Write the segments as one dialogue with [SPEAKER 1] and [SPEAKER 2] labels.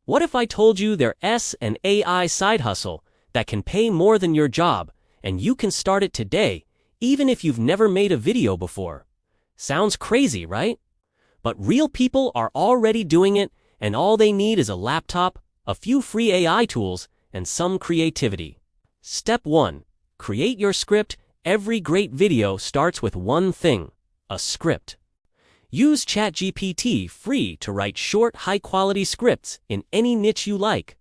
[SPEAKER 1] What if I told you there's an AI side hustle that can pay more than your job, and you can start it today, even if you've never made a video before? Sounds crazy, right? But real people are already doing it, and all they need is a laptop, a few free AI tools, and some creativity. Step 1. Create your script. Every great video starts with one thing: a script. Use ChatGPT free to write short, high-quality scripts in any niche you like: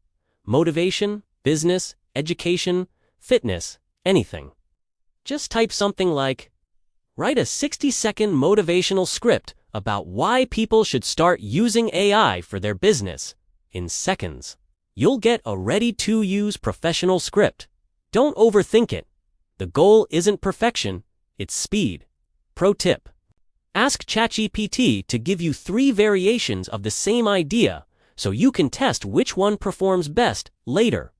[SPEAKER 1] motivation, business, education, fitness, anything. Just type something like, "Write a 60-second motivational script about why people should start using AI for their business," in seconds. You'll get a ready-to-use professional script. Don't overthink it. The goal isn't perfection, it's speed. Pro tip: ask ChatGPT to give you 3 variations of the same idea so you can test which one performs best later.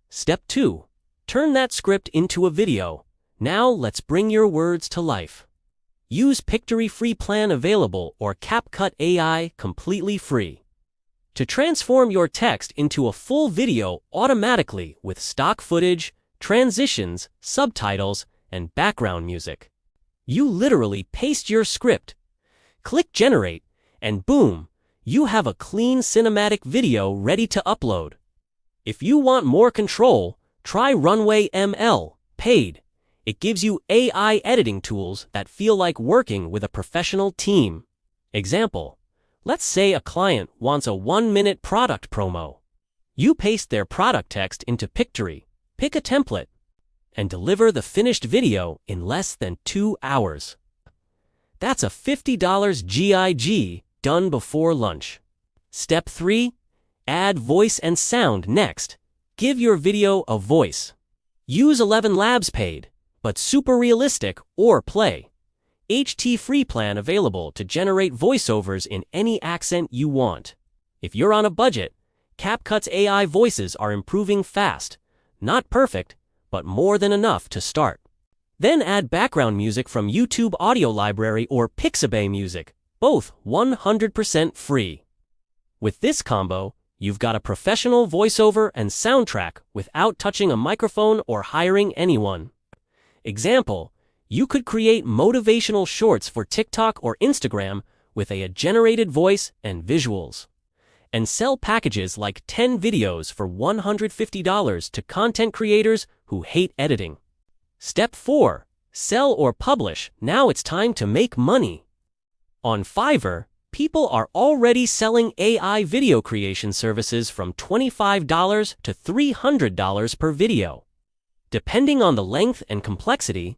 [SPEAKER 1] Step 2. Turn that script into a video. Now let's bring your words to life. Use Pictory free plan available or CapCut AI completely free to transform your text into a full video automatically with stock footage, transitions, subtitles, and background music. You literally paste your script, click generate, and boom, you have a clean cinematic video ready to upload. If you want more control, try Runway ML, paid. It gives you AI editing tools that feel like working with a professional team. Example: let's say a client wants a 1-minute product promo. You paste their product text into Pictory, pick a template, and deliver the finished video in less than 2 hours. That's a $50 gig done before lunch. Step 3. Add voice and sound next. Give your video a voice. Use ElevenLabs paid, but super realistic, or Play.ht free plan available to generate voiceovers in any accent you want. If you're on a budget, CapCut's AI voices are improving fast. Not perfect, but more than enough to start. Then add background music from YouTube Audio Library or Pixabay Music, both 100% free. With this combo, you've got a professional voiceover and soundtrack without touching a microphone or hiring anyone. Example: you could create motivational shorts for TikTok or Instagram with a generated voice and visuals, and sell packages like 10 videos for $150 to content creators who hate editing. Step 4. Sell or publish. Now it's time to make money. On Fiverr, people are already selling AI video creation services from $25 to $300 per video, depending on the length and complexity.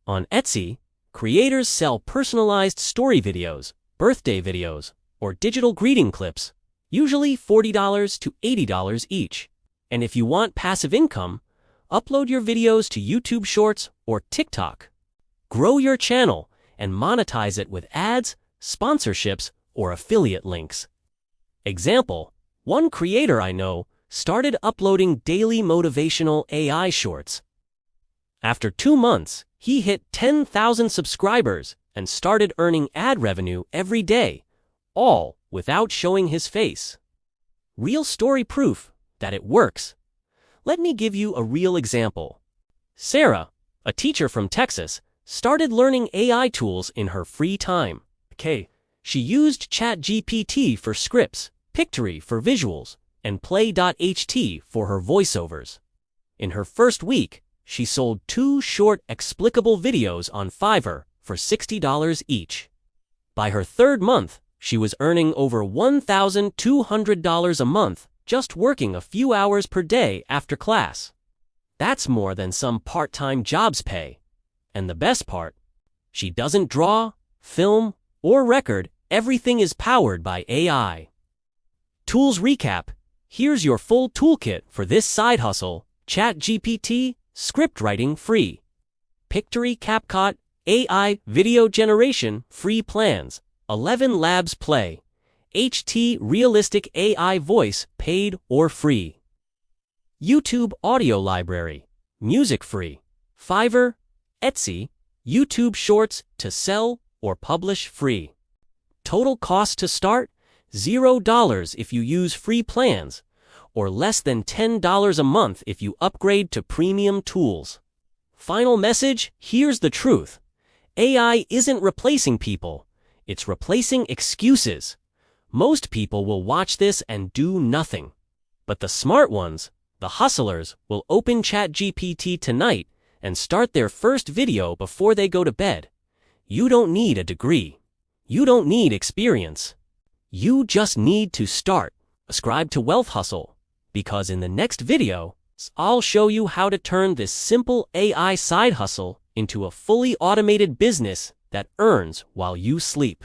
[SPEAKER 1] On Etsy, creators sell personalized story videos, birthday videos, or digital greeting clips, usually $40 to $80 each. And if you want passive income, upload your videos to YouTube Shorts or TikTok. Grow your channel and monetize it with ads, sponsorships, or affiliate links. Example: one creator I know started uploading daily motivational AI shorts. After 2 months, he hit 10,000 subscribers and started earning ad revenue every day, all without showing his face. Real story proof that it works. Let me give you a real example. Sarah, a teacher from Texas, started learning AI tools in her free time. She used ChatGPT for scripts, Pictory for visuals, and Play.ht for her voiceovers. In her first week, she sold 2 short explicable videos on Fiverr for $60 each. By her 3rd month, she was earning over $1,200 a month just working a few hours per day after class. That's more than some part-time jobs pay. And the best part, she doesn't draw, film, or record. Everything is powered by AI. Tools recap. Here's your full toolkit for this side hustle: ChatGPT, script writing free; Pictory, CapCut AI, video generation, free plans; ElevenLabs Play.ht, realistic AI voice, paid or free; YouTube Audio Library, music free; Fiverr, Etsy, YouTube Shorts to sell or publish free. Total cost to start, $0 if you use free plans, or less than $10 a month if you upgrade to premium tools. Final message, here's the truth. AI isn't replacing people, it's replacing excuses. Most people will watch this and do nothing. But the smart ones, the hustlers, will open ChatGPT tonight and start their first video before they go to bed. You don't need a degree. You don't need experience. You just need to start. Subscribe to Wealth Hustle, because in the next video, I'll show you how to turn this simple AI side hustle into a fully automated business that earns while you sleep.